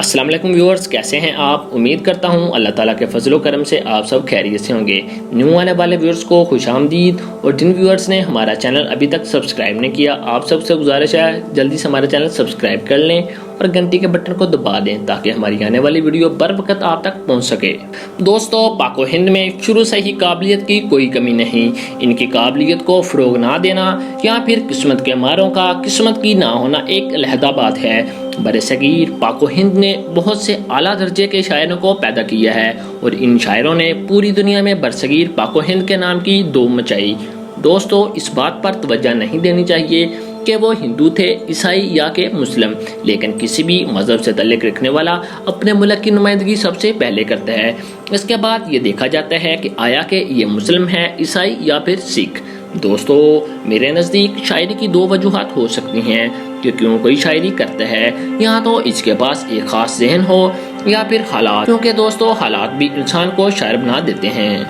السلام علیکم ویورز، کیسے ہیں آپ؟ امید کرتا ہوں اللہ تعالیٰ کے فضل و کرم سے آپ سب خیریت سے ہوں گے۔ نیو آنے والے ویورز کو خوش آمدید، اور جن ویورز نے ہمارا چینل ابھی تک سبسکرائب نہیں کیا، آپ سب سے گزارش ہے جلدی سے ہمارا چینل سبسکرائب کر لیں اور گھنٹی کے بٹن کو دبا دیں تاکہ ہماری آنے والی ویڈیو بر وقت آپ تک پہنچ سکے۔ دوستو، پاک و ہند میں شروع سے ہی قابلیت کی کوئی کمی نہیں۔ ان کی قابلیت کو فروغ نہ دینا یا پھر قسمت کے ماروں کا قسمت کی نہ ہونا ایک علیحدہ بات ہے۔ برصغیر پاک و ہند نے بہت سے اعلیٰ درجے کے شاعروں کو پیدا کیا ہے، اور ان شاعروں نے پوری دنیا میں برصغیر پاک و ہند کے نام کی دھوم مچائی۔ دوستو، اس بات پر توجہ نہیں دینی چاہیے کہ وہ ہندو تھے، عیسائی یا کہ مسلم، لیکن کسی بھی مذہب سے تعلق رکھنے والا اپنے ملک کی نمائندگی سب سے پہلے کرتا ہے۔ اس کے بعد یہ دیکھا جاتا ہے کہ آیا کہ یہ مسلم ہے، عیسائی یا پھر سکھ۔ دوستو، میرے نزدیک شاعری کی دو وجوہات ہو سکتی ہیں کہ کیوں کوئی شاعری کرتا ہے، یا تو اس کے پاس ایک خاص ذہن ہو یا پھر حالات، کیونکہ دوستو حالات بھی انسان کو شاعر بنا دیتے ہیں۔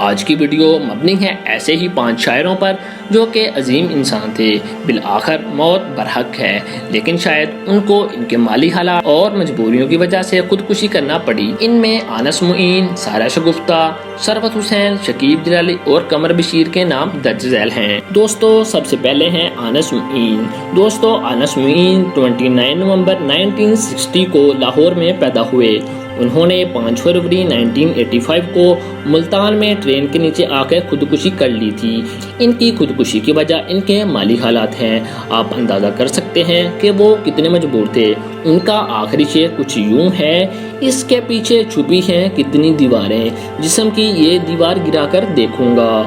آج کی ویڈیو مبنی ہے ایسے ہی 5 شاعروں پر جو کہ عظیم انسان تھے، بالآخر موت برحق ہے، لیکن شاید ان کو ان کے مالی حالات اور مجبوریوں کی وجہ سے خودکشی کرنا پڑی۔ ان میں انس معین، سارہ شگفتہ، ثروت حسین، شکیب جلالی اور قمر بشیر کے نام درج ذیل ہیں۔ دوستو، سب سے پہلے ہیں انس معین۔ دوستو، انس معین 29 نومبر 1960 کو لاہور میں پیدا ہوئے۔ انہوں نے 5 فروری 1985 کو ملتان میں ٹرین کے نیچے آ کے خودکشی کر لی تھی۔ ان کی خودکشی کی وجہ ان کے مالی حالات ہیں۔ آپ اندازہ کر سکتے ہیں کہ وہ کتنے مجبور تھے۔ ان کا آخری شعر کچھ یوں ہے: اس کے پیچھے چھپی ہیں کتنی دیواریں، جسم کی یہ دیوار گرا کر دیکھوں گا۔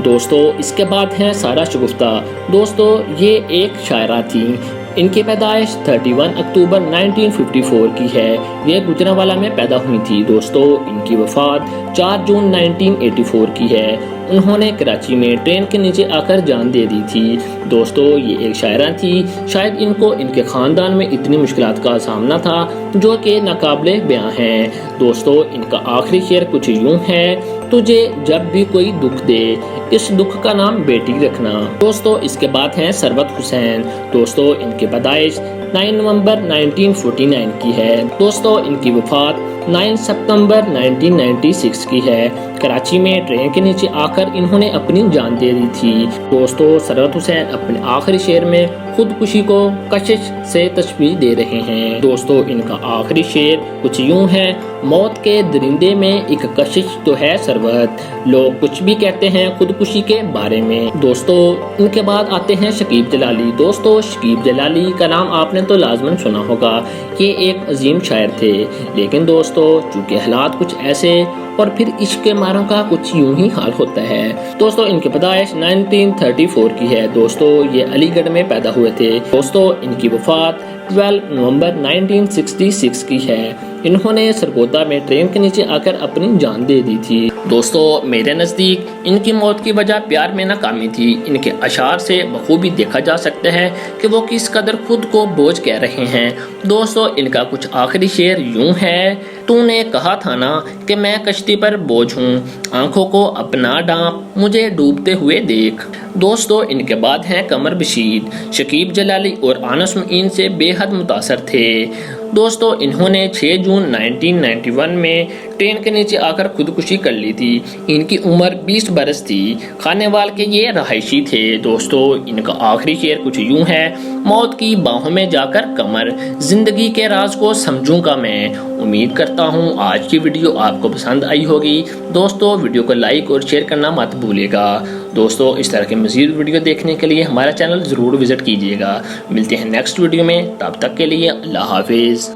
دوستو، اس کے بعد ہیں سارہ شگفتہ۔ دوستو، یہ ایک شاعرہ تھیں۔ ان کی پیدائش 31 اکتوبر 1954 کی ہے۔ یہ گجرانوالہ میں پیدا ہوئی تھی۔ دوستو، ان کی وفات 4 جون 1984 کی ہے۔ انہوں نے کراچی میں ٹرین کے نیچے آ کر جان دے دی تھی۔ دوستو، یہ ایک شاعرہ تھی۔ شاید ان کو ان کے خاندان میں اتنی مشکلات کا سامنا تھا جو کہ ناقابل بیاں ہیں۔ دوستو، ان کا آخری شعر کچھ یوں ہے: تجھے جب بھی کوئی دکھ دے، اس دکھ کا نام بیٹی رکھنا۔ دوستو، اس کے بعد ہیں ثروت حسین۔ دوستو، ان کی پیدائش 9 نومبر 1949 کی ہے۔ دوستو، ان کی وفات 9 ستمبر 1996 کی ہے۔ کراچی میں ٹرین کے نیچے آ کر انہوں نے اپنی جان دے دی تھی۔ دوستو، ثروت حسین اپنے آخری شعر میں خودکشی کو کشش سے تشبیہ دے رہے ہیں۔ دوستو، ان کا آخری شعر کچھ یوں ہے: موت کے درندے میں ایک کشش تو ہے ثروت، لوگ کچھ بھی کہتے ہیں خودکشی کے بارے میں۔ دوستو، ان کے بعد آتے ہیں شکیب جلالی۔ دوستو، شکیب جلالی کا نام آپ نے تو لازماً سنا ہوگا۔ یہ ایک عظیم شاعر تھے، لیکن دوستو چونکہ حالات کچھ ایسے اور پھر عشق کے ماروں کا کچھ یوں ہی حال ہوتا ہے۔ دوستو، ان کی پیدائش 1934 کی ہے۔ دوستو، یہ علی گڑھ میں پیدا ہوئے تھے۔ دوستو، ان کی وفات 12 نومبر 1966 کی ہے۔ انہوں نے سرگودا میں ٹرین کے نیچے آ کر اپنی جان دے دی تھی۔ دوستو، میرے نزدیک ان کی موت کی وجہ پیار میں ناکامی تھی۔ ان کے اشعار سے بخوبی دیکھا جا سکتا ہے کہ وہ کس قدر خود کو بوجھ کہہ رہے ہیں۔ دوستو، ان کا کچھ آخری شعر یوں ہے: تو نے کہا تھا نا کہ میں کشتی پر بوجھ ہوں، آنکھوں کو اپنا ڈانپ مجھے ڈوبتے ہوئے دیکھ۔ دوستو، ان کے بعد ہیں قمر بشیر۔ شکیب جلالی اور انس معین سے بے حد متاثر تھے۔ دوستو، انہوں نے 6 جون 1991 میں ٹرین کے نیچے آ کر خودکشی کر لی تھی۔ ان کی عمر 20 برس تھی۔ خانے وال کے یہ رہائشی تھے۔ دوستو، ان کا آخری شعر کچھ یوں ہے: موت کی باہوں میں جا کر قمر، زندگی کے راز کو سمجھوں گا میں۔ امید کرتا ہوں آج کی ویڈیو آپ کو پسند آئی ہوگی۔ دوستو، ویڈیو کو لائک اور شیئر کرنا مت بھولیے گا۔ دوستو، اس طرح کے مزید ویڈیو دیکھنے کے لیے ہمارا چینل ضرور وزٹ کیجیے گا۔ ملتے ہیں نیکسٹ ویڈیو میں، تب تک کے لیے اللہ حافظ۔